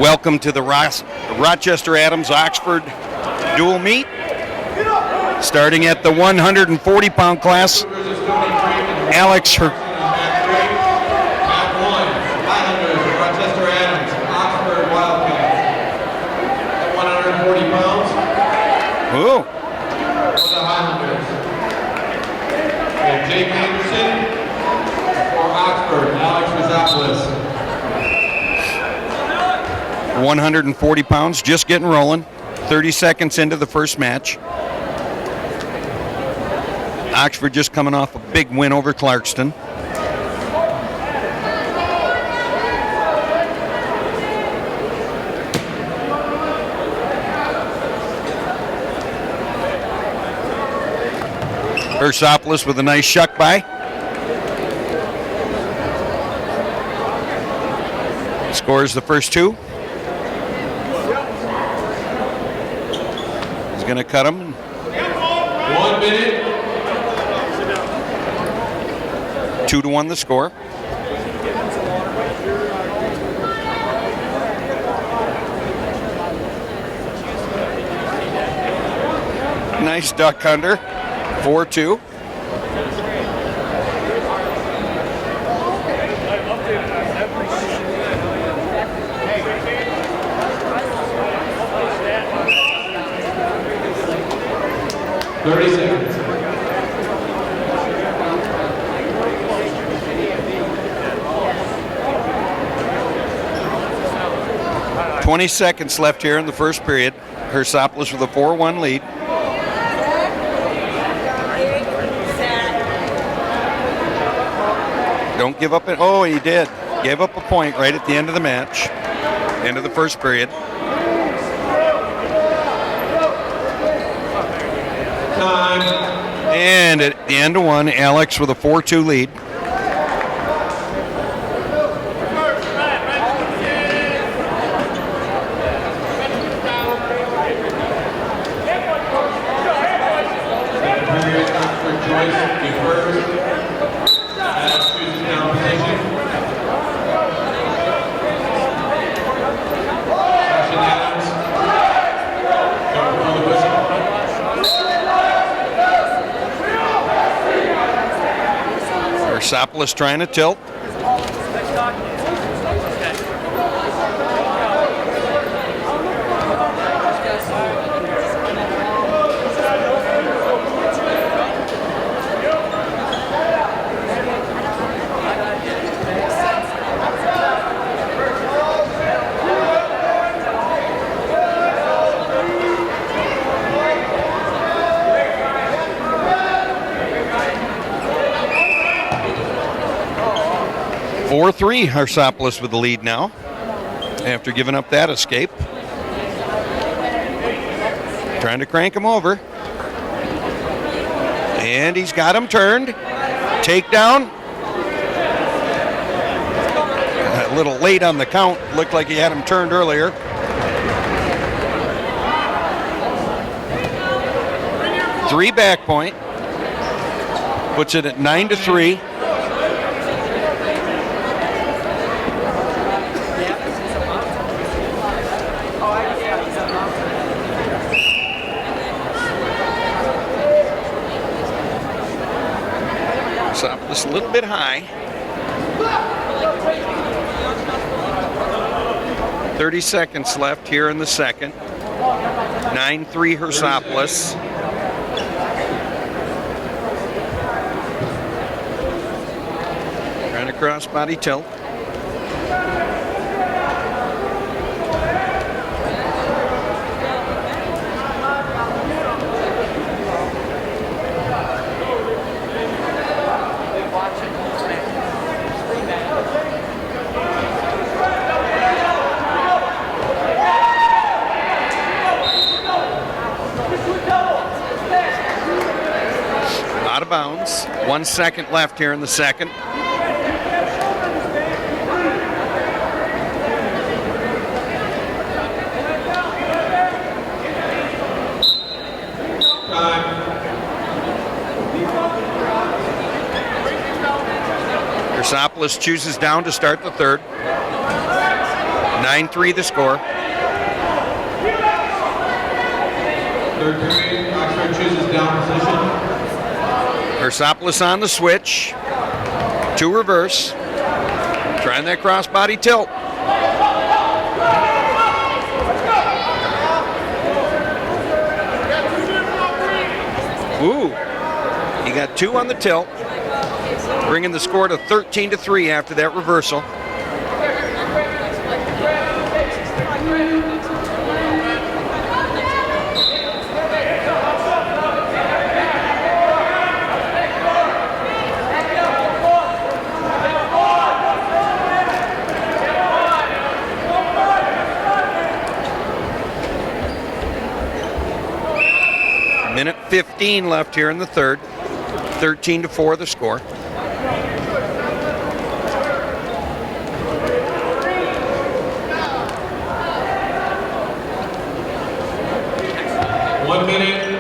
Welcome to the Rochester Adams Oxford dual meet. Starting at the 140-pound class, Alex Rochester Adams, Oxford Wildcats. At 140 pounds. Ooh. For the Highlanders. And Jake Anderson for Oxford, Alex Rizopoulos. 140 pounds, just getting rolling. 30 seconds into the first match. Oxford just coming off a big win over Clarkston. Rizopoulos with a nice shuck by. Scores the first two. He's going to cut them. 1 minute. 2-1 the score. Nice duck under. 4-2. Seconds. 20 seconds left here in the first period. Rizopoulos with a 4-1 lead. Don't give up it. Oh, he did. Gave up a point right at the end of the match. End of the first period. Time. And at the end of one, Alex with a 4-2 lead. Rizopoulos trying to tilt. Three, Rizopoulos with the lead now, after giving up that escape. Trying to crank him over. And he's got him turned. Takedown. A little late on the count. Looked like he had him turned earlier. Three back point. Puts it at 9-3. Just a little bit high. 30 seconds left here in the second. 9-3 Rizopoulos. Trying to cross-body tilt. Out of bounds. 1 second left here in the second. Rizopoulos chooses down to start the third. 9-3 the score. Third period, Oxford chooses down position. Hersopoulos on the switch. 2 reverse. Trying that crossbody tilt. Ooh, he got 2 on the tilt, bringing the score to 13-3 after that reversal. Minute 15 left here in the third. 13-4 the score. One minute.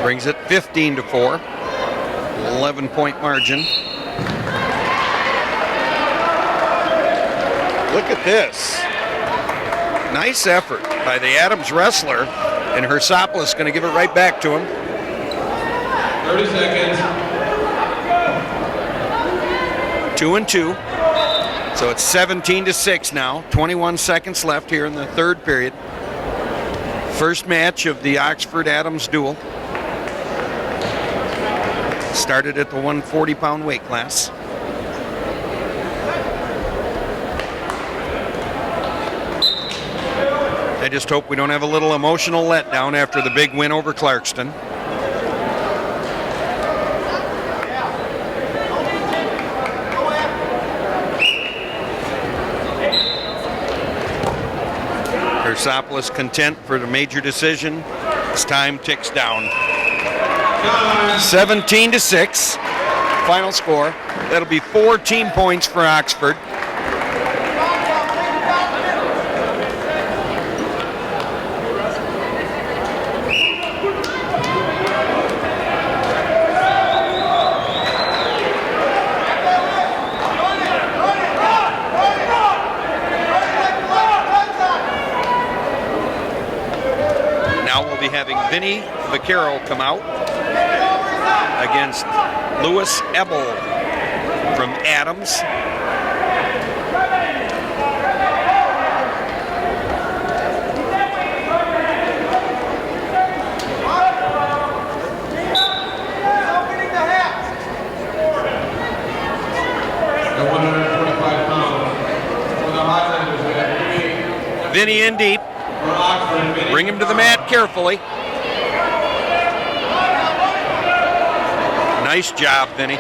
Brings it 15-4. 11-point margin. Look at this. Nice effort by the Adams wrestler, and Hersopoulos going to give it right back to him. 30 seconds. 2-2. So it's 17-6 now. 21 seconds left here in the third period. First match of the Oxford-Adams duel. Started at the 140-pound weight class. I just hope we don't have a little emotional letdown after the big win over Clarkston. Hersopoulos content for the major decision. As time ticks down. 17-6. Final score. That'll be 4 team points for Oxford. Now we'll be having Vinny Vaquero come out against Lewis Ebel from Adams. At 145 pounds. For the Highlanders, we have Vinny in deep. for Oxford. Vinny Bring him to the mat carefully. Nice job, Vinny.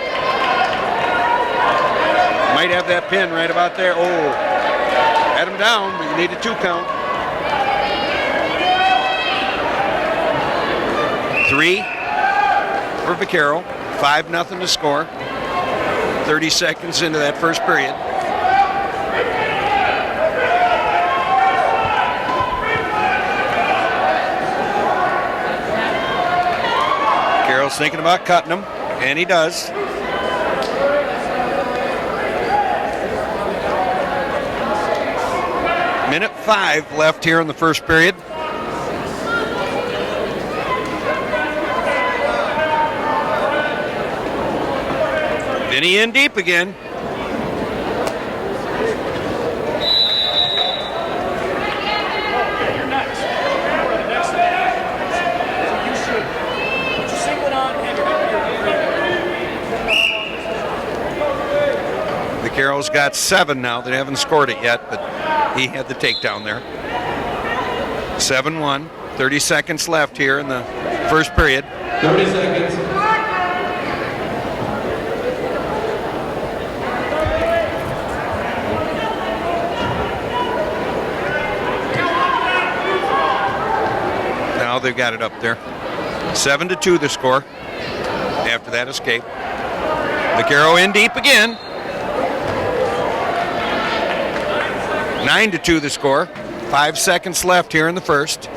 Might have that pin right about there. Oh, had him down, but you need a 2 count. 3 for Vaquero. 5-0 to score. 30 seconds into that first period. Vaquero's thinking about cutting him. And he does. Minute 5 left here in the first period. Vinny in deep again. You're next. You're the next man. So you should put your singlet on and your Vaquero's got 7 now. They haven't scored it yet, but he had the takedown there. 7-1. 30 seconds left here in the first period. 30 seconds. they've got it up there. 7-2 the score after that escape. Vaquero in deep again. 9-2 the score. 5 seconds left here in the first.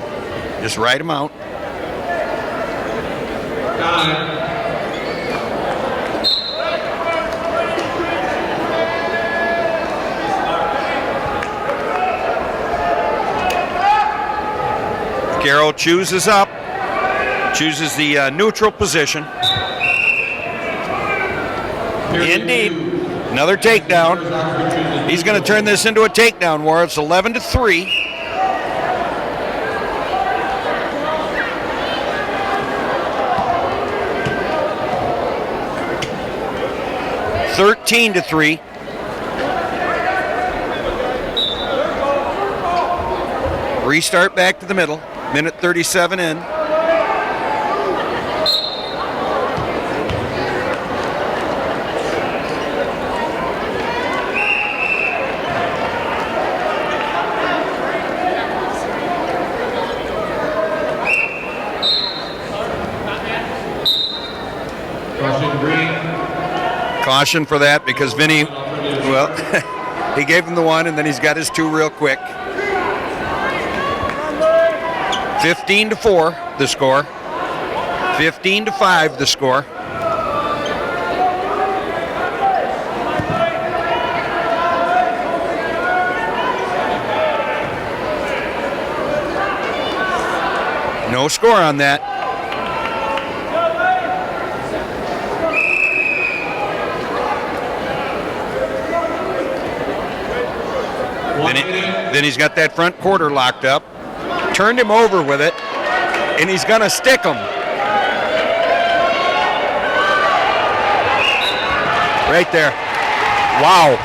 Just ride him out. Vaquero chooses up. Chooses the neutral position. Indeed. Another takedown. He's going to turn this into a takedown war. It's 11-3. (13-3). Restart back to the middle. Minute 37 in. Caution for that because Vinny, well, he gave him the one and then he's got his two real quick. 15-4 the score. 15-5 the score. No score on that. Then he's got that front quarter locked up. Turned him over with it, and he's going to stick him. Right there. Wow.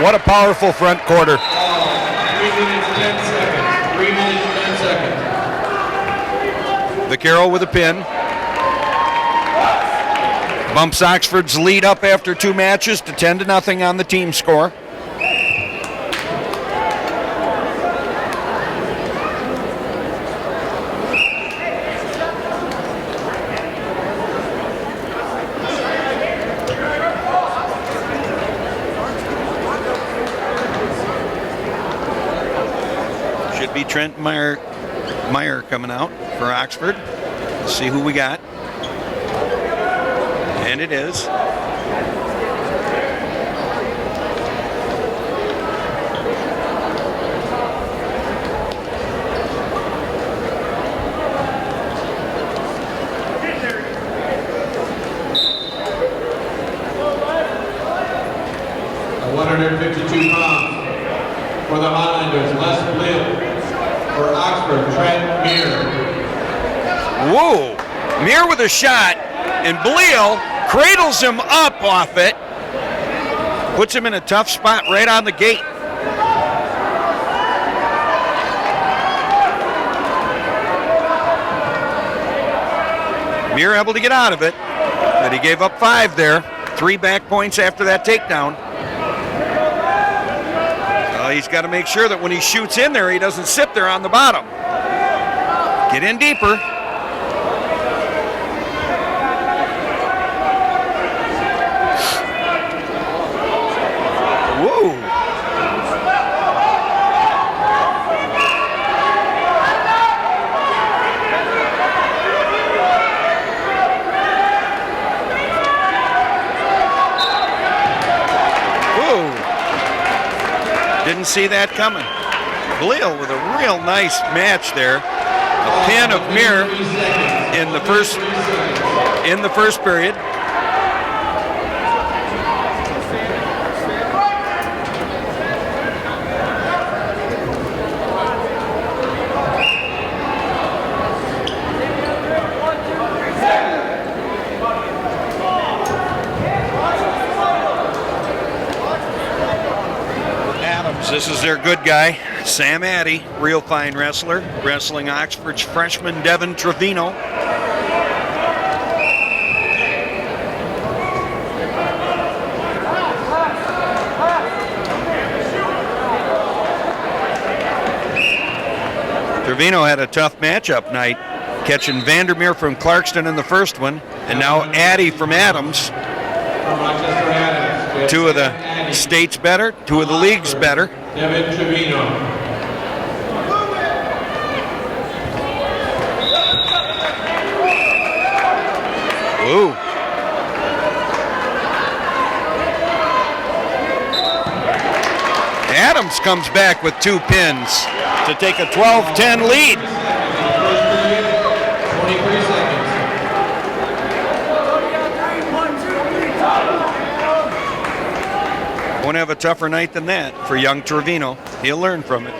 What a powerful front quarter. 3 minutes, 10 seconds. 3 minutes, 10 seconds. Vaquero with a pin. Bumps Oxford's lead up after 2 matches to 10-0 on the team score. Trent Meyer coming out for Oxford. Let's see who we got. And it is. At 152 pounds for the Highlanders, Les Blill. For Oxford, Trent Meir. Whoa! Meir with a shot, and Bleal cradles him up off it. Puts him in a tough spot right on the gate. Meir able to get out of it, but he gave up 5 there. 3 back points after that takedown. He's got to make sure that when he shoots in there, he doesn't sit there on the bottom. Get in deeper. Whoa. Didn't see that coming. Bleal with a real nice match there. A pin of Meir in the first period. This is their good guy, Sam Addy, real fine wrestler, wrestling Oxford's freshman Devin Trevino. Trevino had a tough matchup night catching Vandermeer from Clarkston in the first one, and now Addy from Adams. From Rochester Adams. Two of the states better, two of the leagues better. Devin Trevino. Ooh. Adams comes back with 2 pins to take a 12-10 lead. First period, 23 seconds. Won't have a tougher night than that for young Trevino. He'll learn from it.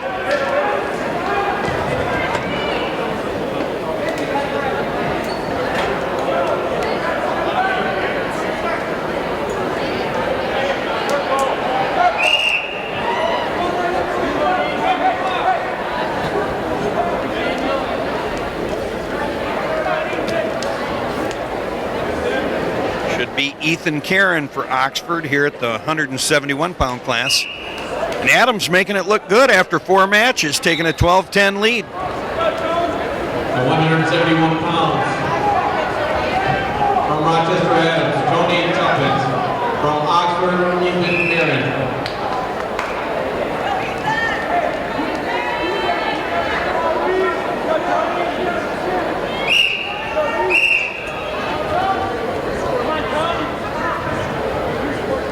Should be Ethan Karen for Oxford here at the 171-pound class. And Adams making it look good after 4 matches, taking a 12-10 lead. The 171 pounds. From Rochester Adams, Tony Tuppence. From Oxford, Ethan Karen.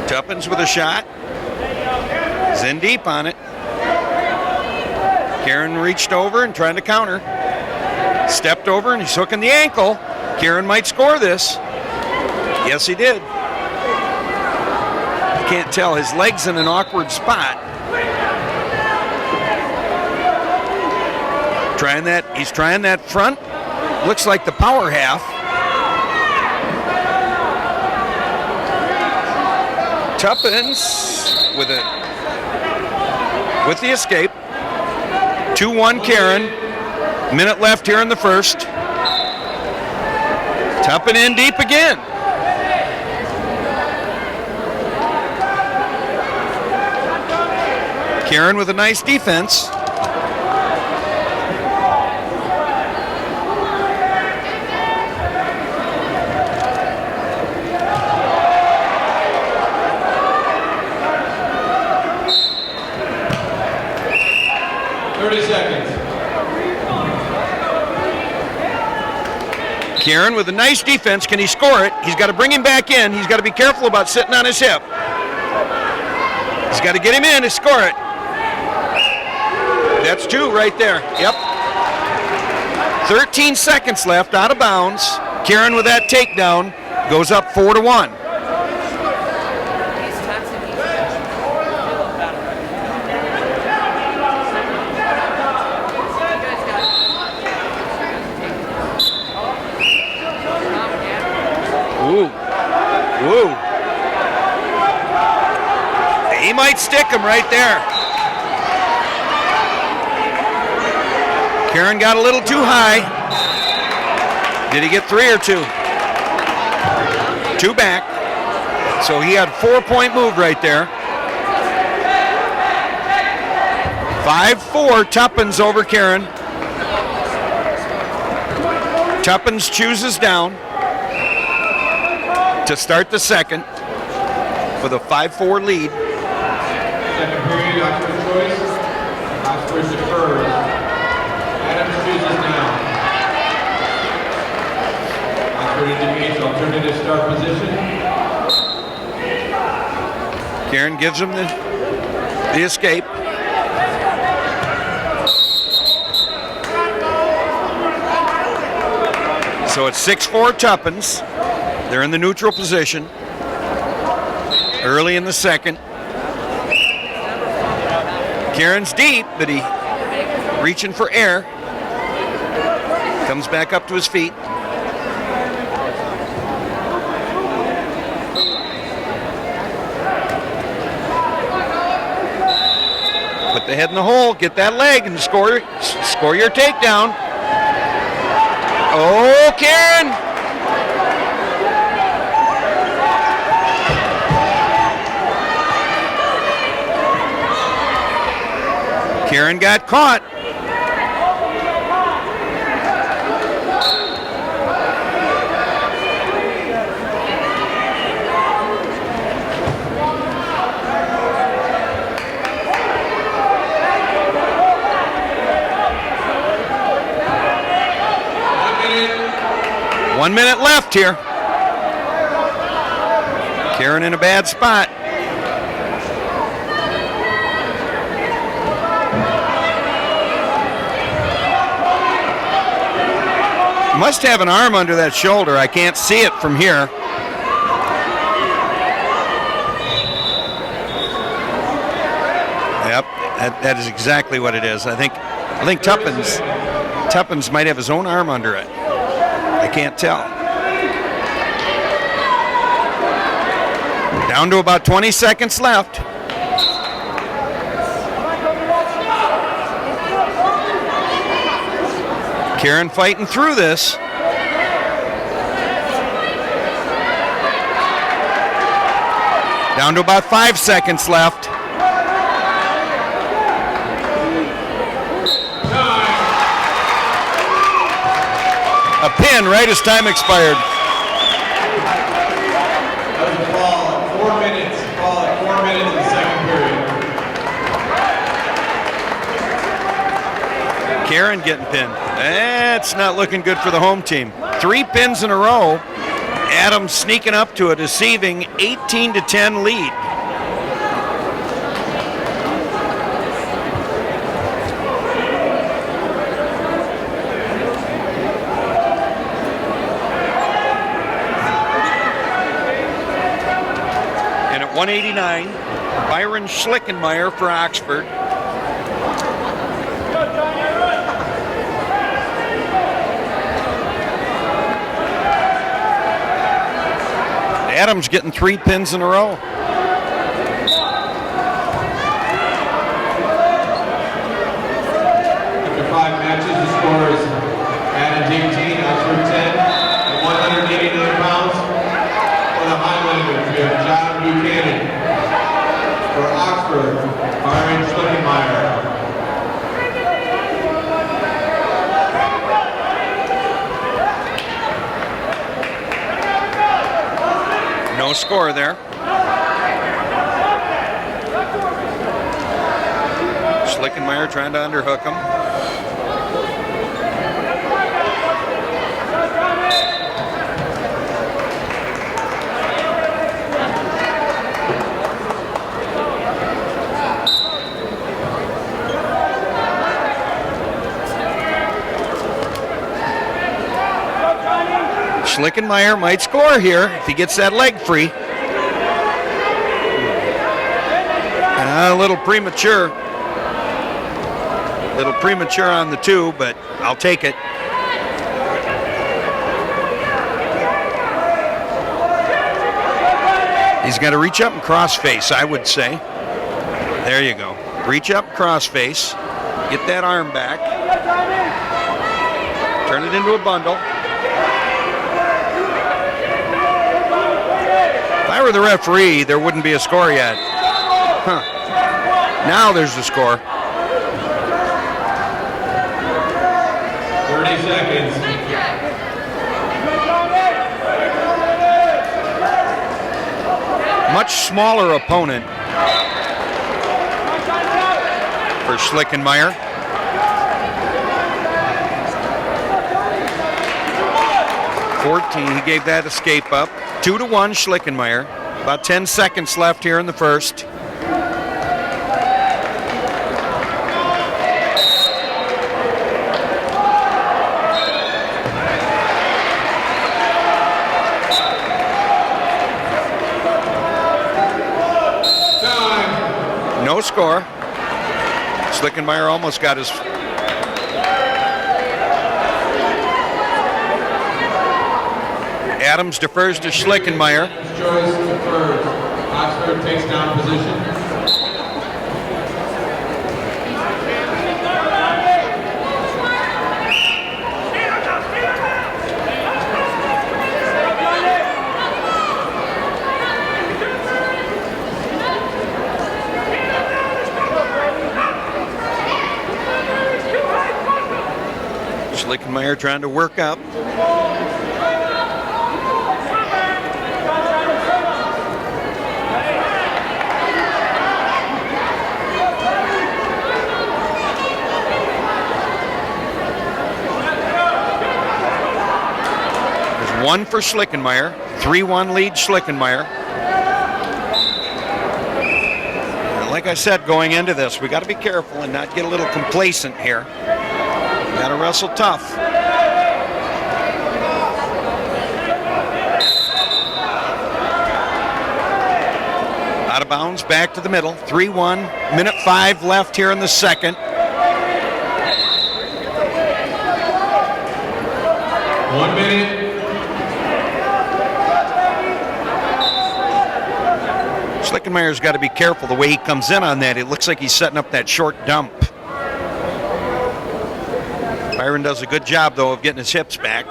Tuppence with a shot. He's in deep on it. Karen reached over and trying to counter. Stepped over and he's hooking the ankle. Karen might score this. Yes, he did. You can't tell. His leg's in an awkward spot. Trying that. He's trying that front. Looks like the power half. Tuppence with the escape. 2-1 Karen. Minute left here in the first. Tuppence in deep again. Karen with a nice defense. Karen with a nice defense. Can he score it? He's got to bring him back in. He's got to be careful about sitting on his hip. He's got to get him in to score it. That's 2 right there. Yep. 13 seconds left, out of bounds. Karen with that takedown goes up 4-1. Ooh. He might stick him right there. Karen got a little too high. Did he get 3 or 2? 2 back. So he had 4-point move right there. 5-4, Tuppence over Karen. Tuppence chooses down to start the second with a 5-4 lead. Second period, Oxford choice. Oxford defers. Adams chooses now. Oxford indicates alternative start position. Karen gives him the escape. So it's 6-4 Tuppence. They're in the neutral position. Early in the second. Karen's deep, but he reaching for air. Comes back up to his feet. Put the head in the hole, get that leg, and score your takedown. Oh, Karen! Karen got caught. 1 minute left here. Karen in a bad spot. Must have an arm under that shoulder. I can't see it from here. Yep, that is exactly what it is. I think Tuppence might have his own arm under it. I can't tell. Down to about 20 seconds left. Karen fighting through this. Down to about 5 seconds left. A pin right as time expired. That was a call at 4 minutes. Call at 4 minutes in the second period. Karen getting pinned. That's not looking good for the home team. 3 pins in a row. Adams sneaking up to a deceiving 18-10 lead. And at 189, Byron Schlickenmeyer for Oxford. Adams getting 3 pins in a row. After 5 matches, the score is Adams 18, Oxford 10. At 189 pounds for the Highlanders, we have John Buchanan. For Oxford, Byron Schlickenmeyer. No score there. Schlickenmeyer trying to underhook him. Schlickenmeyer might score here if he gets that leg free. A little premature. A little premature on the 2, but I'll take it. He's got to reach up and cross face, I would say. There you go. Reach up, cross face. Get that arm back. Turn it into a bundle. If I were the referee, there wouldn't be a score yet. Huh. Now there's the score. 30 seconds. Much smaller opponent for Schlickenmeyer. He gave that escape up. 2-1 Schlickenmeyer. About 10 seconds left here in the first. No score. Schlickenmeyer almost got his. Adams defers to Schlickenmeyer. Choice defers. Oxford takes down position. Schlickenmeyer trying to work up. 1 for Schlickenmeyer. 3-1 lead Schlickenmeyer. And like I said, going into this, we got to be careful and not get a little complacent here. We got to wrestle tough. Out of bounds, back to the middle. 3-1, minute 5 left here in the second. 1 minute. Schlickenmeyer's got to be careful the way he comes in on that. It looks like he's setting up that short dump. Byron does a good job, though, of getting his hips back.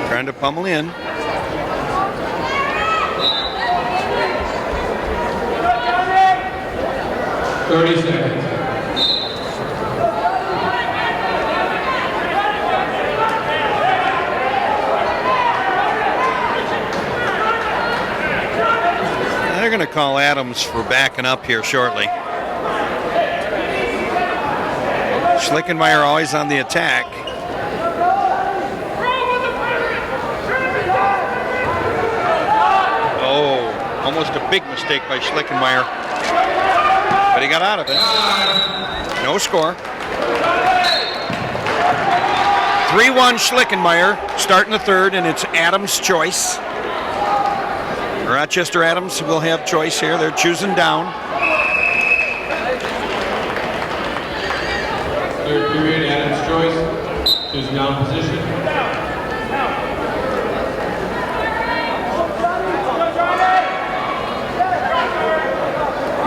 Trying to pummel in. Thirty seconds. They're going to call Adams for backing up here shortly. Schlickenmeyer always on the attack. Oh, almost a big mistake by Schlickenmeyer. But he got out of it. No score. 3-1 Schlickenmeyer starting the third, and it's Adams' choice. Rochester Adams will have choice here. They're choosing down. Third period, Adams' choice. Choosing down position.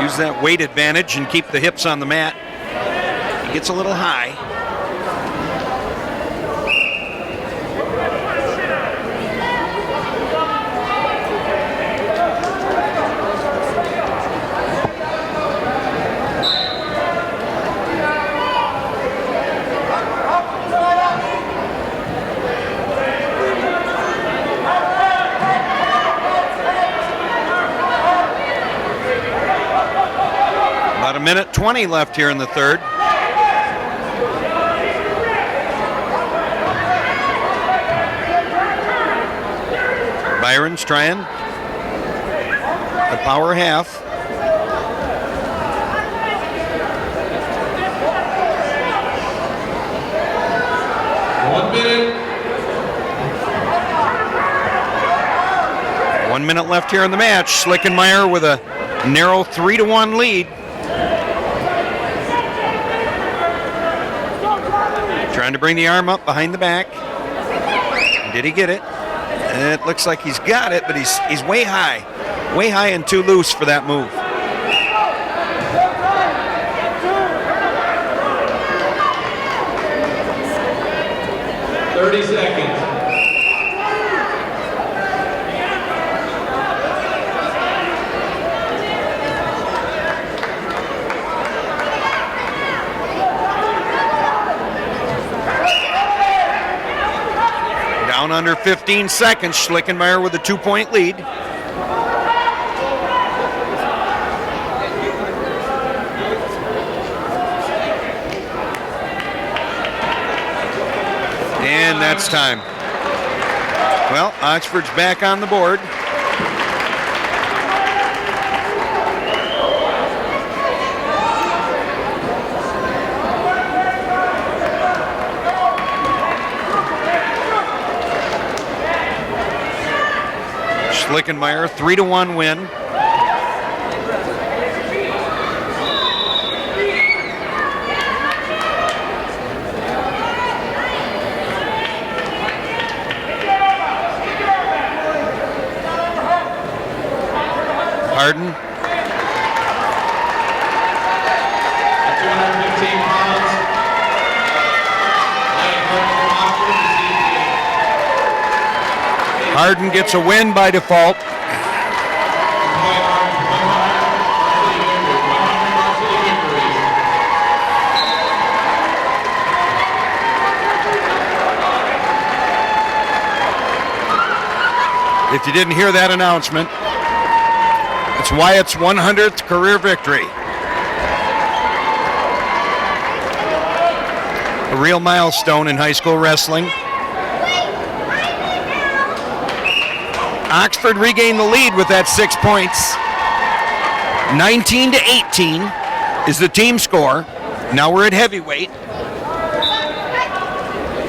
Use that weight advantage and keep the hips on the mat. He gets a little high. About a minute 20 left here in the third. Byron's trying the power half. One minute. 1 minute left here in the match. Schlickenmeyer with a narrow 3-1 lead. Trying to bring the arm up behind the back. Did he get it? And it looks like he's got it, but he's way high and too loose for that move. Thirty seconds. Down under 15 seconds. Schlickenmeyer with a 2-point lead. And that's time. Well, Oxford's back on the board. Schlickenmeyer, 3-1 win. Harden. 215 pounds. Harden gets a win by default. If you didn't hear that announcement, it's Wyatt's 100th career victory. A real milestone in high school wrestling. Oxford regained the lead with that 6 points. 19-18 is the team score. Now we're at heavyweight.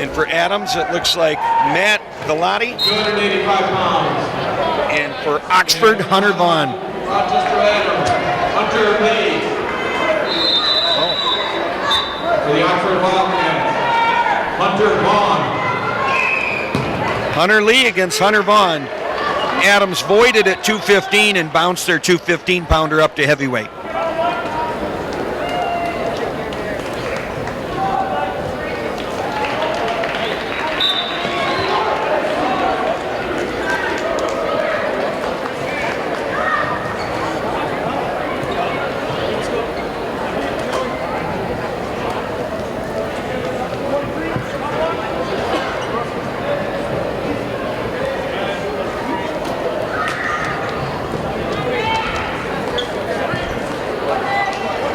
And for Adams, it looks like Matt Galati. 285 pounds. And for Oxford, Hunter Vaughn. Rochester Adams, Hunter Lee. For the Oxford Wildcats, Hunter Vaughn. Hunter Lee against Hunter Vaughn. Adams voided at 215 and bounced their 215-pounder up to heavyweight.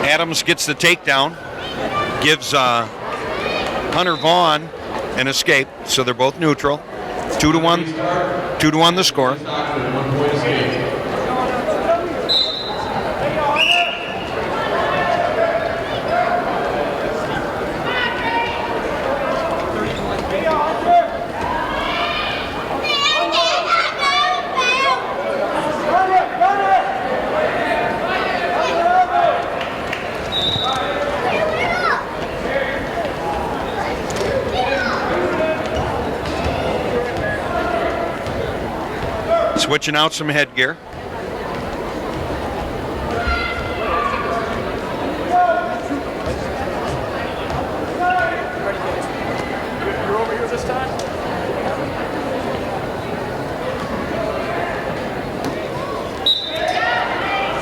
Adams gets the takedown, gives Hunter Vaughn an escape, so they're both neutral. 2-1, 2-1 the score. Switching out some headgear. You're over here this time?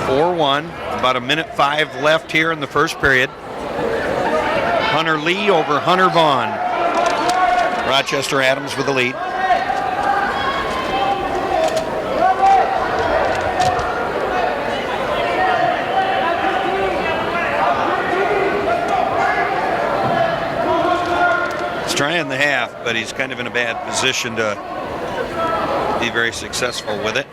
4-1, about 1:05 left here in the first period. Hunter Lee over Hunter Vaughn. Rochester Adams with the lead. Trying the half, but he's kind of in a bad position to be very successful with it.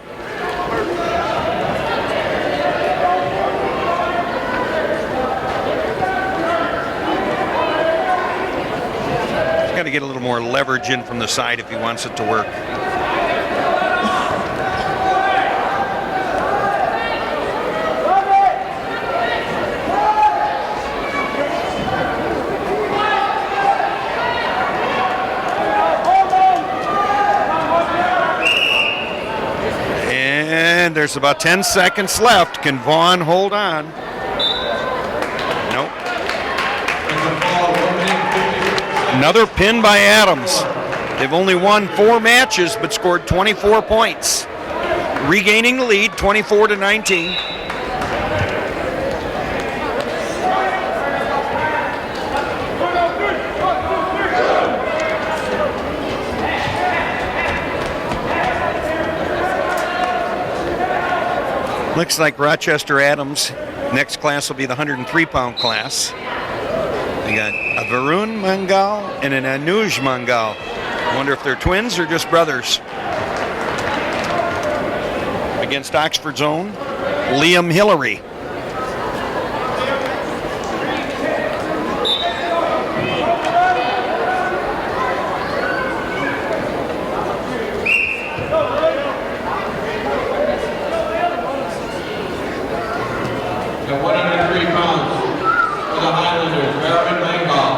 He's got to get a little more leverage in from the side if he wants it to work. There's about 10 seconds left. Can Vaughn hold on? Nope. Another pin by Adams. They've only won 4 matches but scored 24 points. Regaining the lead, 24-19. Looks like Rochester Adams, next class will be the 103-pound class. We got a Varun Mangal and an Anuj Mangal. Wonder if they're twins or just brothers. Against Oxford's own Liam Hillary. At 103 pounds, for the Highlanders, Varun Mangal.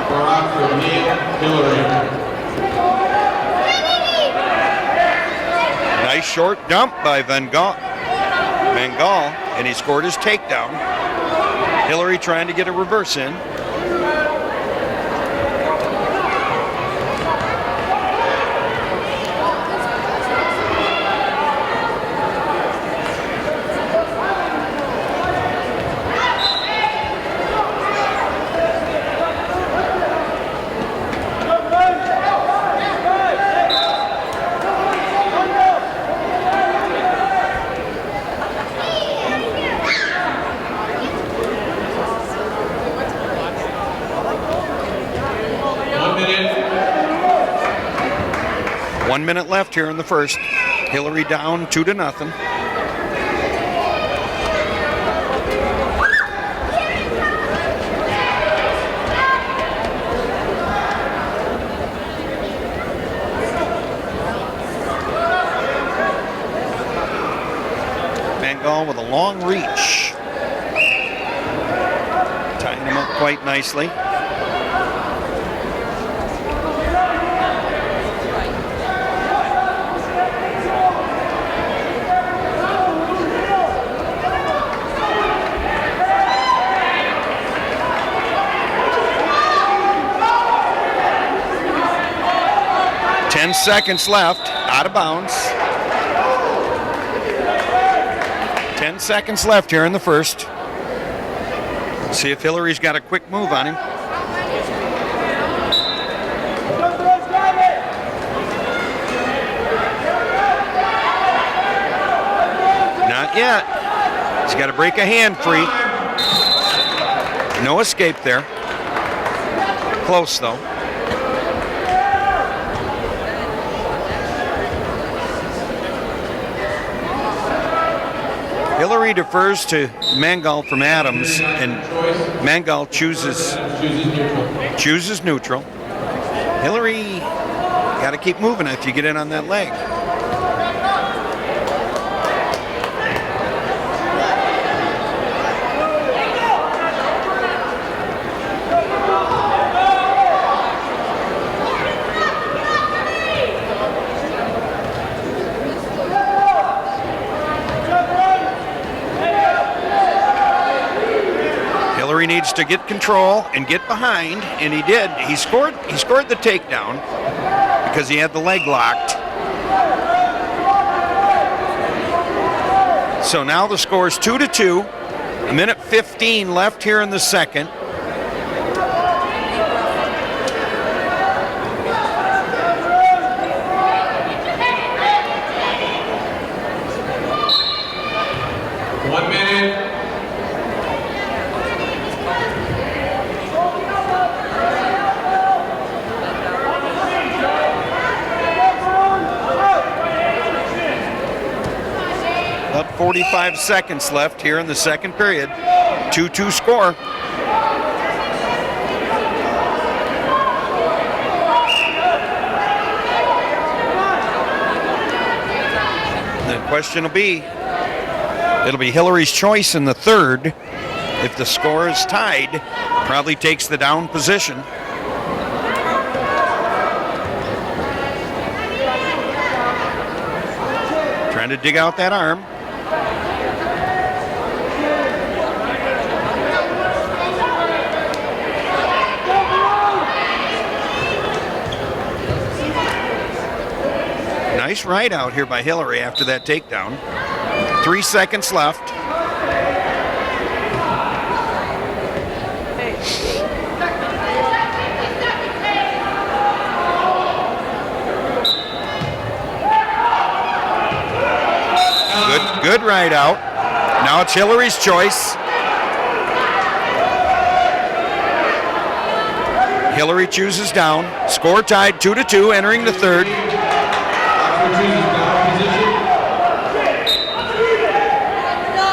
For Oxford, Neil Hillary. Nice short dump by Van Gaal, and he scored his takedown. Hillary trying to get a reverse in. 1 minute left here in the first. Hillary down 2-0. Mangal with a long reach. Tying him up quite nicely. Seconds left, out of bounds. 10 seconds left here in the first. See if Hillary's got a quick move on him. Not yet. He's got to break a hand free. No escape there. Close though. Hillary defers to Mangal from Adams, and Mangal chooses neutral. Hillary, got to keep moving if you get in on that leg. Hillary needs to get control and get behind, and he did. He scored the takedown because he had the leg locked. So now the score is 2-2. A minute 15 left here in the second. About 45 seconds left here in the second period. 2-2 score. The question will be, it'll be Hillary's choice in the third. If the score is tied, probably takes the down position. Trying to dig out that arm. Nice right out here by Hillary after that takedown. 3 seconds left. Good right out. Now it's Hillary's choice. Hillary chooses down. Score tied 2-2, entering the third.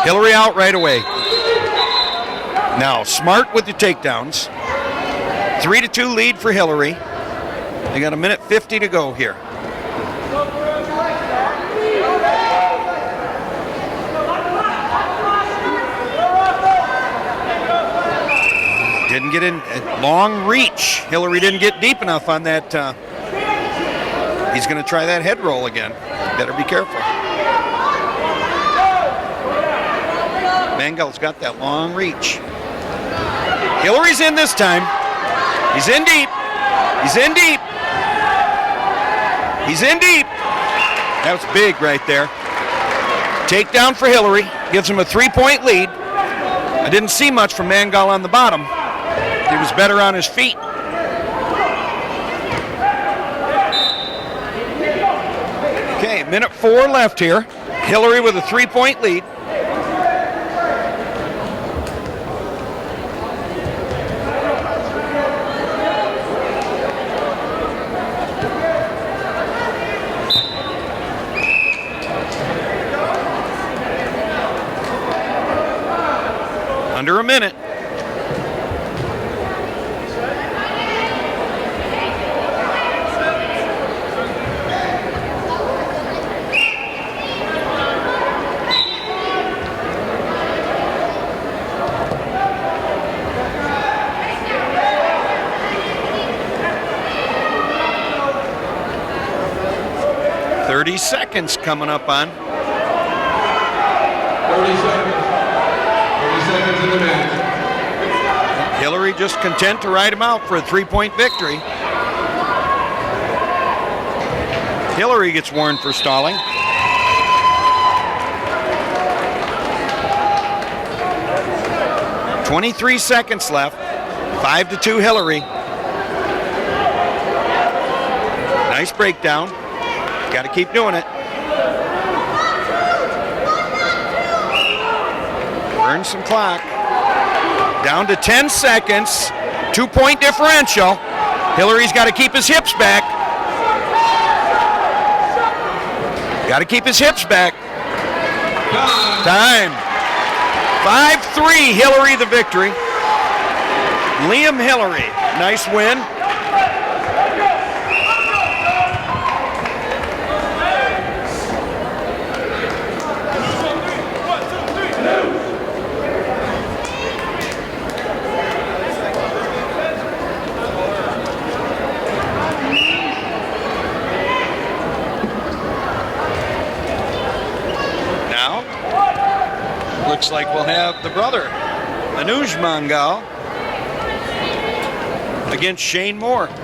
Hillary out right away. Now smart with the takedowns. 3-2 lead for Hillary. They got a minute 50 to go here. Didn't get in, long reach. Hillary didn't get deep enough on that. He's going to try that head roll again. Better be careful. Mangal's got that long reach. Hillary's in this time. He's in deep. He's in deep. He's in deep. That was big right there. Takedown for Hillary. Gives him a 3-point lead. I didn't see much from Mangal on the bottom. He was better on his feet. Okay, minute 4 left here. Hillary with a 3-point lead. Under a minute. Seconds coming up on. 30 seconds. 30 seconds in the match. Hillary just content to ride him out for a 3-point victory. Hillary gets warned for stalling. .23 seconds left. 5-2 Hillary. Nice breakdown. Got to keep doing it. Burn some clock. Down to 10 seconds. 2-point differential. Hillary's got to keep his hips back. Got to keep his hips back. Time. 5-3, Hillary the victory. Liam Hillary, nice win. Looks like we'll have the brother, Anuj Mangal, against Shane Moore. At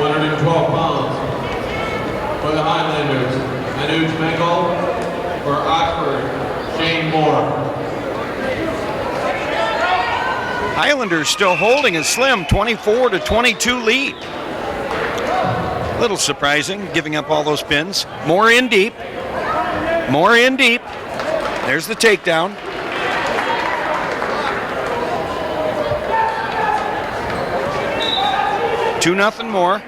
112 pounds, for the Highlanders, Anuj Mangal. For Oxford, Shane Moore. Highlanders still holding a slim 24-22 lead. A little surprising, giving up all those pins. More in deep. More in deep. There's the takedown. Two nothing more.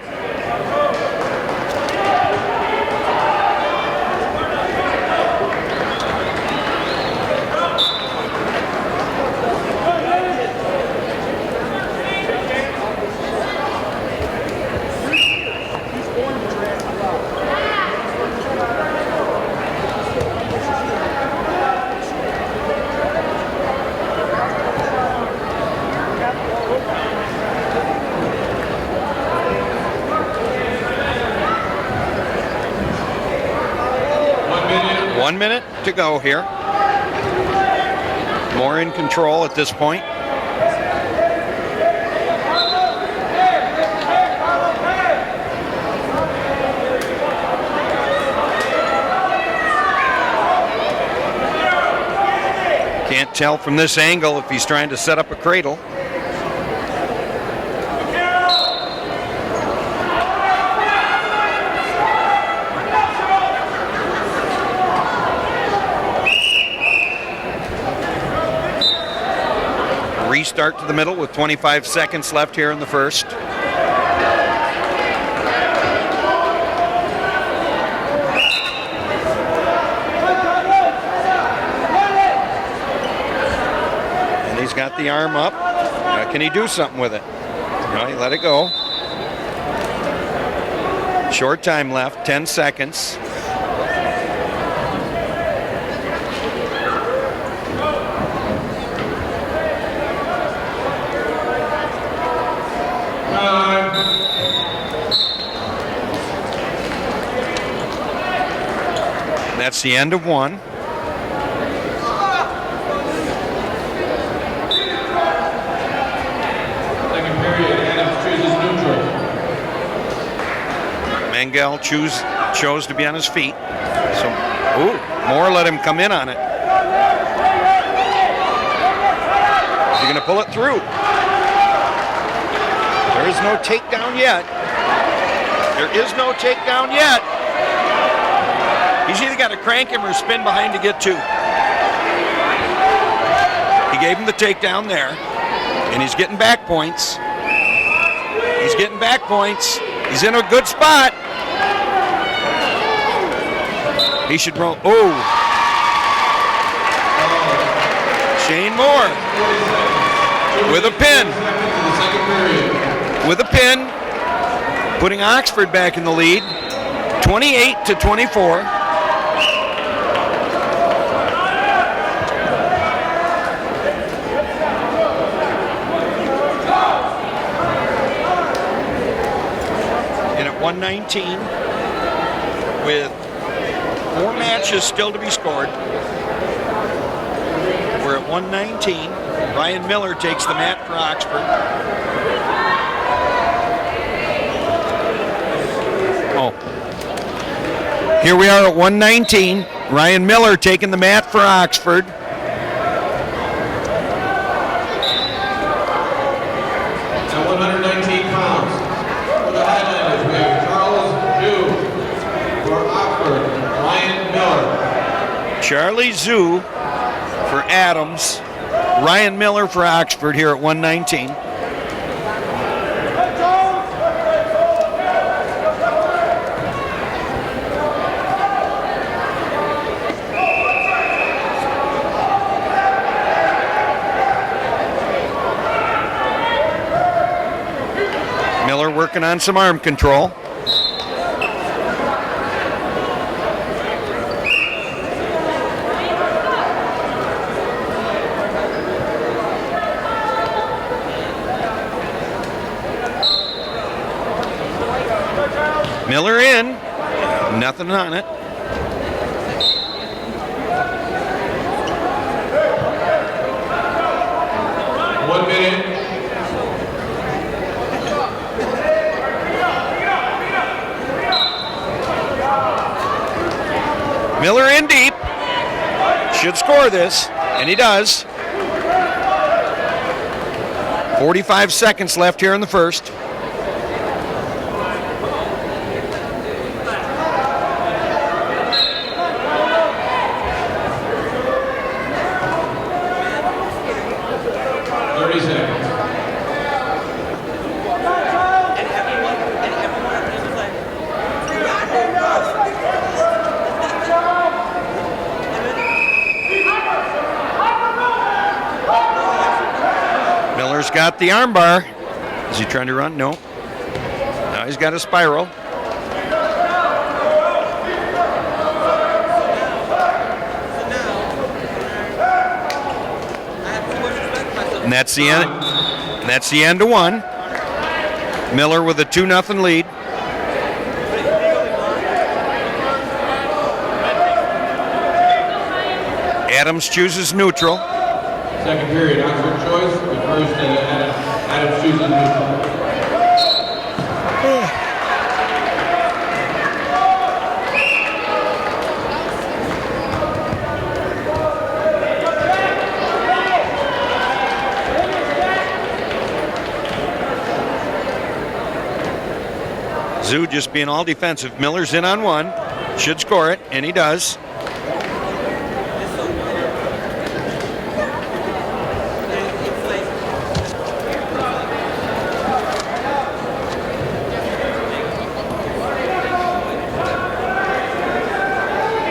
One minute to go here. More in control at this point. Can't tell from this angle if he's trying to set up a cradle. Restart to the middle with 25 seconds left here in the first. And he's got the arm up. Can he do something with it? No, he let it go. Short time left, 10 seconds. That's the end of one. Second period, Adams chooses neutral. Mangal chose to be on his feet. So, Moore let him come in on it. Is he going to pull it through? There is no takedown yet. There is no takedown yet. He's either got to crank him or spin behind to get two. He gave him the takedown there, and he's getting back points. He's getting back points. He's in a good spot. He should roll. Oh. Shane Moore with a pin. With a pin. Putting Oxford back in the lead. 28-24. And at 119, with 4 matches still to be scored, we're at 119. Ryan Miller takes the mat for Oxford. Oh. Here we are at 119. Ryan Miller taking the mat for Oxford. At 119 pounds, for the Highlanders, we have Charles Dew for Oxford, Ryan Miller. Charlie Zhu for Adams. Ryan Miller for Oxford here at 119. Miller working on some arm control. Miller in, nothing on it. One minute. Miller in deep. Should score this, and he does. 45 seconds left here in the first. Got the arm bar. Is he trying to run? No. Now he's got a spiral. And that's the end. And that's the end of one. Miller with a 2-0 lead. Adams chooses neutral. Second period, Oxford choice. The first, Adams chooses neutral. Zoo just being all defensive. Miller's in on one. Should score it, and he does.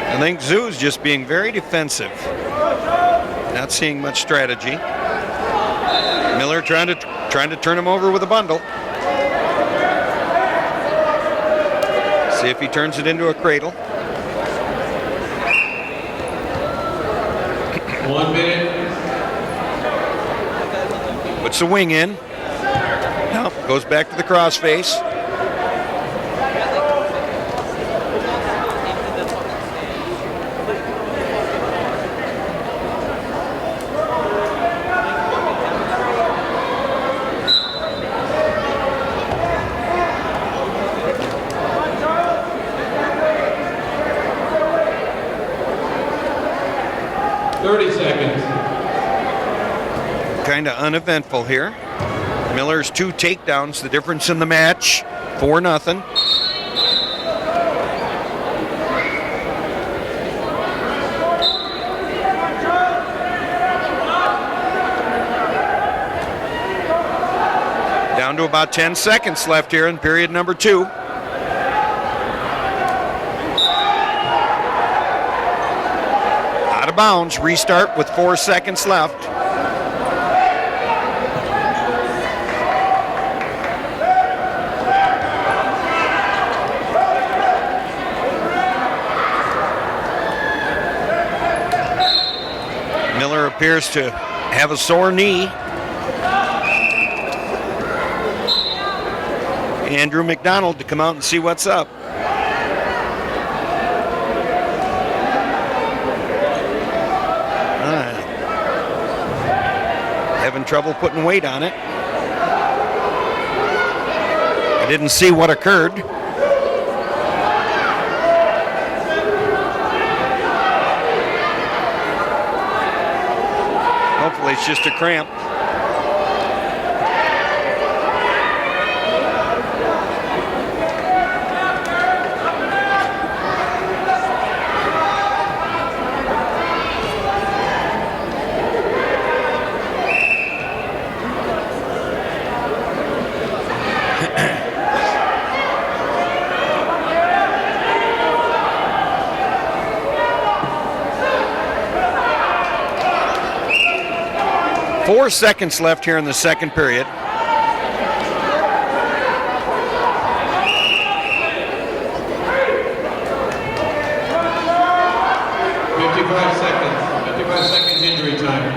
I think Zoo's just being very defensive. Not seeing much strategy. Miller trying to turn him over with a bundle. See if he turns it into a cradle. 1 minute. Puts the wing in. Nope, goes back to the crossface. Kind of uneventful here. Miller's 2 takedowns, the difference in the match, 4-0. Down to about 10 seconds left here in period number 2. Out of bounds. Restart with 4 seconds left. Miller appears to have a sore knee. Andrew McDonald to come out and see what's up. Having trouble putting weight on it. I didn't see what occurred. Hopefully it's just a cramp. Four seconds left here in the second period. $55 seconds injury time.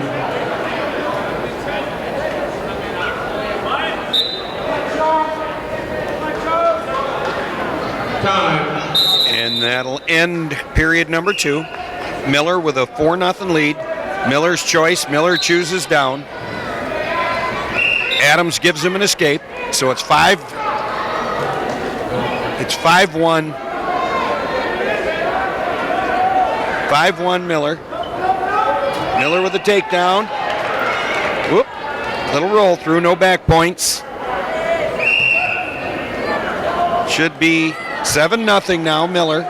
And that'll end period number 2. Miller with a 4-0 lead. Miller's choice. Miller chooses down. Adams gives him an escape. So it's 5-1. It's 5-1. 5-1 Miller. Miller with a takedown. Whoop. Little roll through. No back points. Should be 7-0 now, Miller.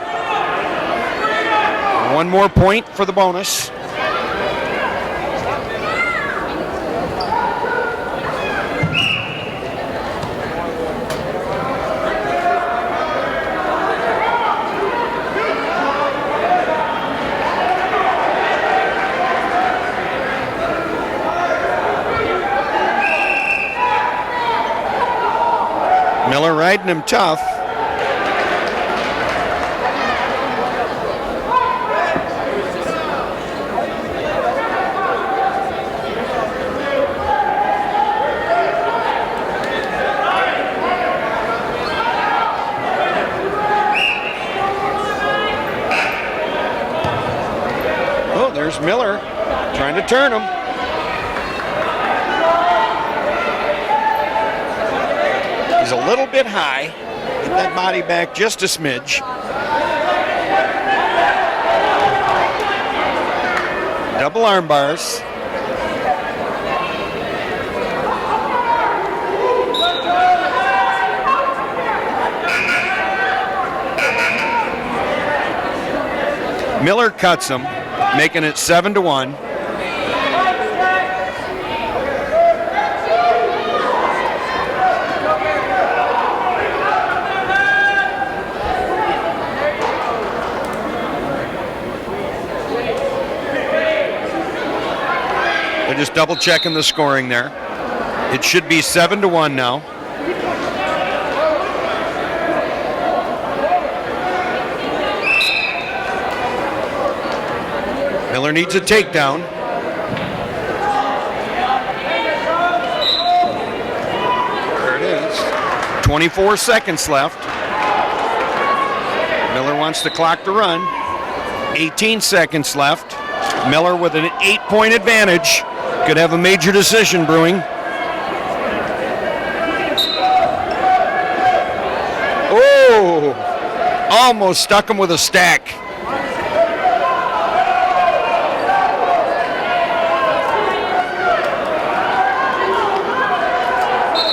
One more point for the bonus. Miller riding him tough. Oh, there's Miller trying to turn him. He's a little bit high. Get that body back just a smidge. Double arm bars. Miller cuts him, making it 7-1. They're just double checking the scoring there. It should be 7-1 now. Miller needs a takedown. There it is. 24 seconds left. Miller wants the clock to run. 18 seconds left. Miller with an 8-point advantage. Could have a major decision brewing. Oh! Almost stuck him with a stack.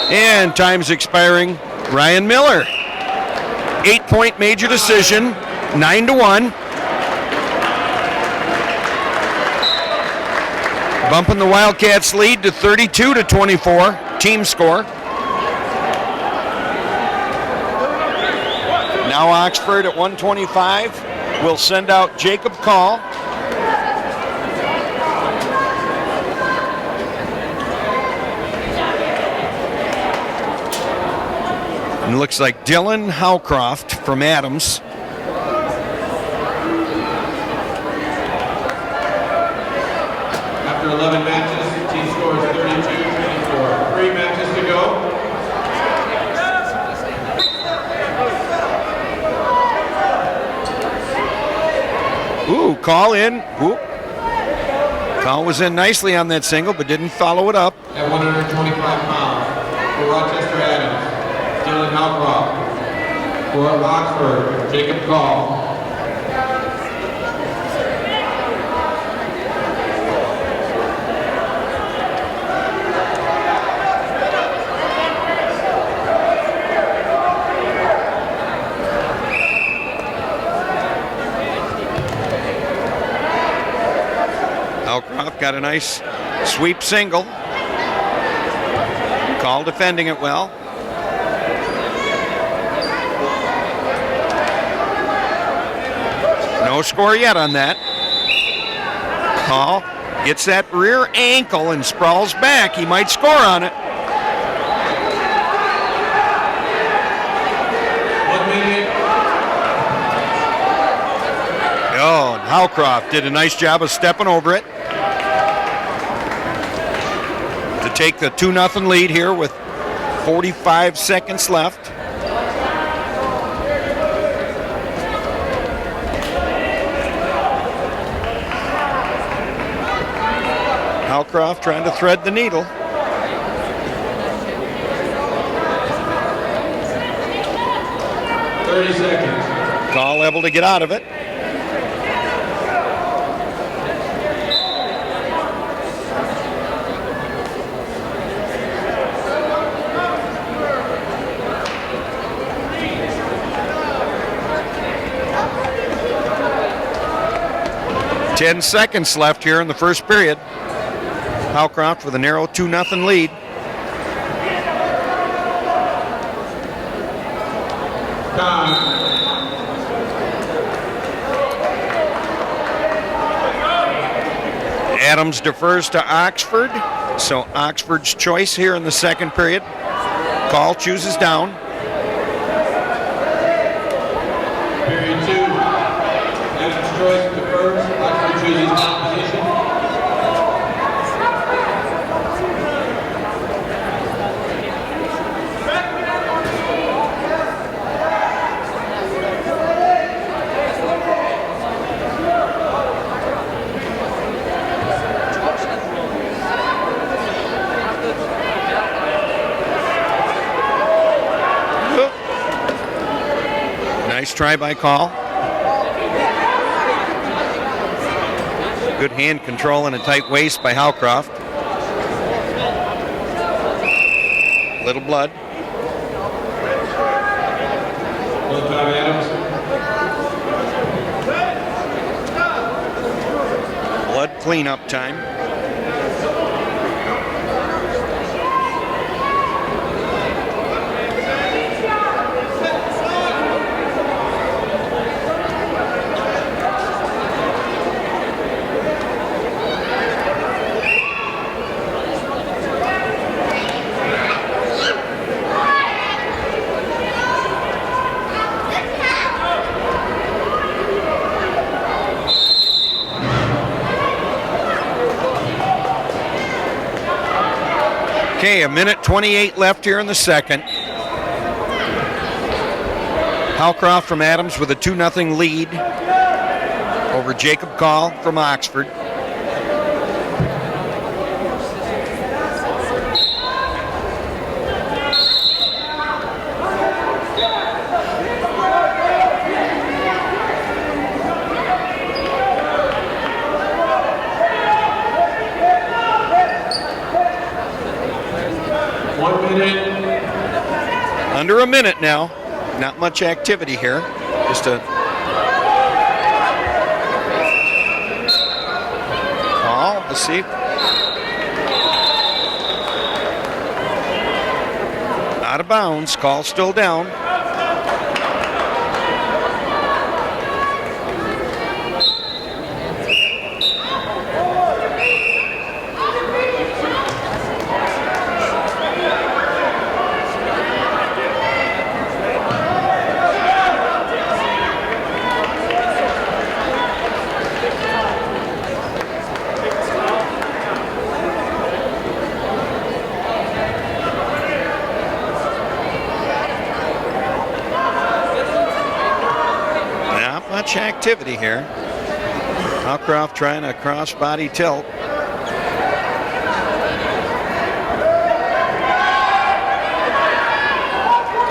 And time's expiring. Ryan Miller. 8-point major decision. 9-1. Bumping the Wildcats lead to 32-24. Team score. Now Oxford at 125 will send out Jacob Call. And it looks like Dylan Howcroft from Adams. After 11 matches, the team scores 32-24. 3 matches to go. Ooh, Call in. Ooh. Call was in nicely on that single, but didn't follow it up. At 125 pounds, for Rochester Adams, Dylan Howcroft. For Oxford, Jacob Call. Howcroft got a nice sweep single. Call defending it well. No score yet on that. Call gets that rear ankle and sprawls back. He might score on it. 1 minute. Oh, and Howcroft did a nice job of stepping over it to take the 2-0 lead here with 45 seconds left. Howcroft trying to thread the needle. $30 seconds. Call able to get out of it. Ten seconds left here in the first period. Howcroft with a narrow 2-0 lead. Time. Adams defers to Oxford, so Oxford's choice here in the second period. Call chooses down. Period 2. Adams choice to first. Oxford chooses opposition. Nice try by Call. Good hand control and a tight waist by Howcroft. Little blood. Full time Adams. Blood cleanup time. Okay, a minute 28 left here in the second. Howcroft from Adams with a 2-0 lead over Jacob Call from Oxford. Under a minute now. Not much activity here. Just a call. Let's see. Out of bounds. Call still down. activity here. Howcroft trying a cross-body tilt.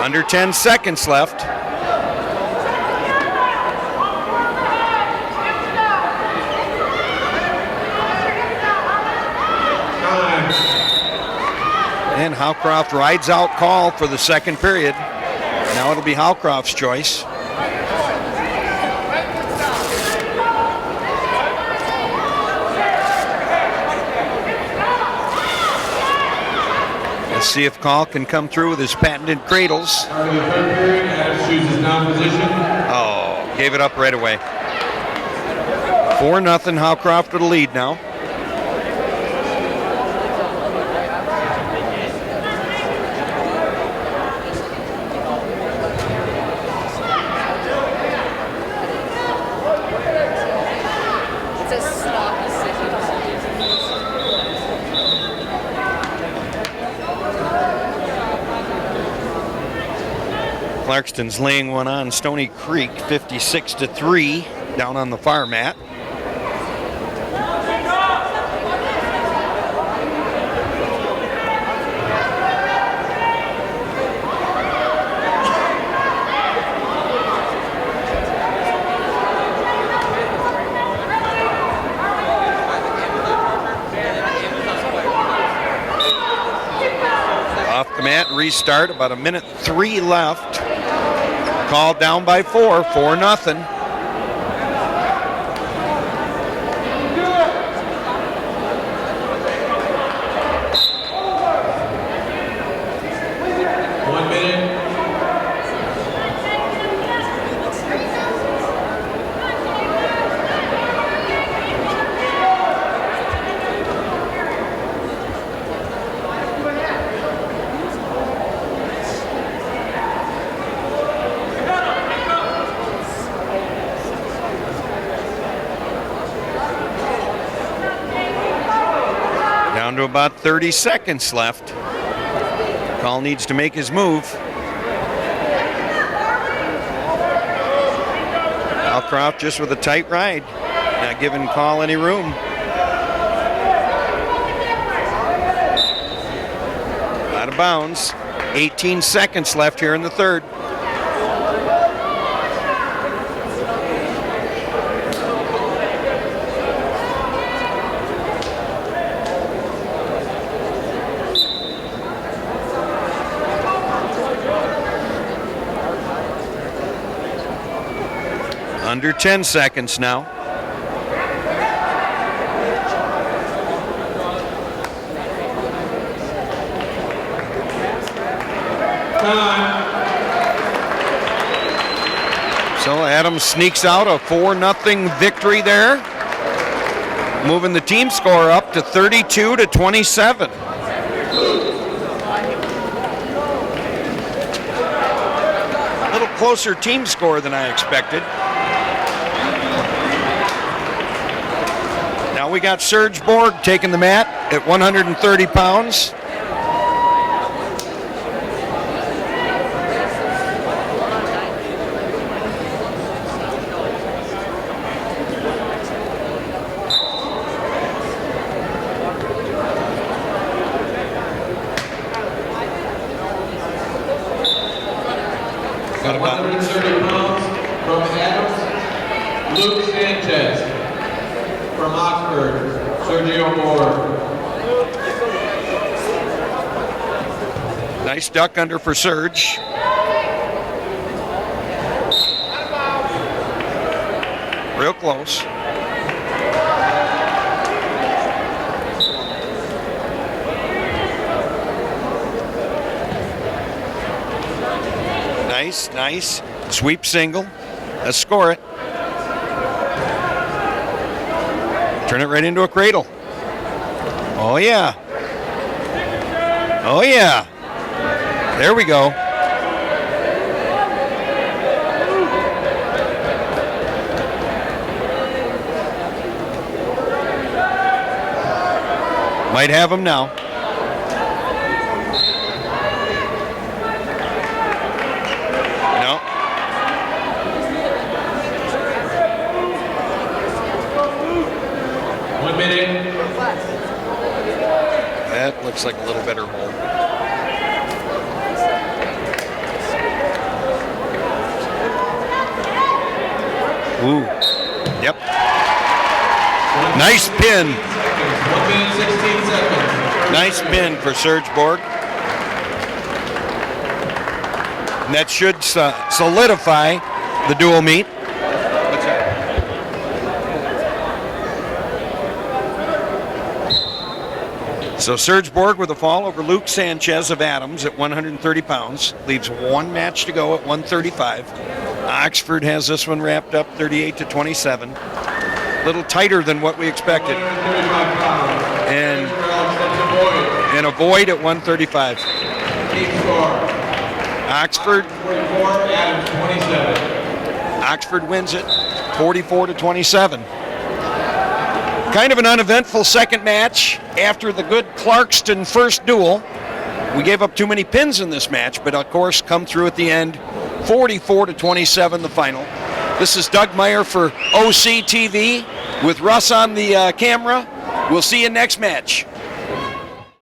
Under 10 seconds left. And Howcroft rides out call for the second period. Now it'll be Howcroft's choice. Let's see if Call can come through with his patented cradles. Oh, gave it up right away. 4-0, Howcroft with a lead now. Clarkston's laying one on Stony Creek, 56-3, down on the far mat. Off the mat, restart, about 1:03 left. Called down by 4-0. Down to about 30 seconds left. Call needs to make his move. Howcroft just with a tight ride, not giving Call any room. Out of bounds. 18 seconds left here in the third. Under 10 seconds now. So Adams sneaks out a 4-0 victory there, moving the team score up to 32-27. A little closer team score than I expected. Now we got Serge Borg taking the mat at 130 pounds. At 130 pounds from Adams, Luke Sanchez. From Oxford, Sergio Moore. Nice duck under for Serge. Real close. Nice. Sweep single. Let's score it. Turn it right into a cradle. Oh yeah. Oh yeah. There we go. Might have him now. No. 1 minute. That looks like a little better hole. Ooh. Yep. Nice pin. 1 minute, 16 seconds. Nice pin for Serge Borg. And that should solidify the dual meet. So Serge Borg with a fall over Luke Sanchez of Adams at 130 pounds. Leaves one match to go at 135. Oxford has this one wrapped up 38-27. A little tighter than what we expected. And a void at 135. Oxford. 44, Adams 27. Oxford wins it 44-27. Kind of an uneventful second match after the good Clarkston first duel. We gave up too many pins in this match, but of course come through at the end. 44-27 the final. This is Doug Meyer for OC TV with Russ on the camera. We'll see you next match.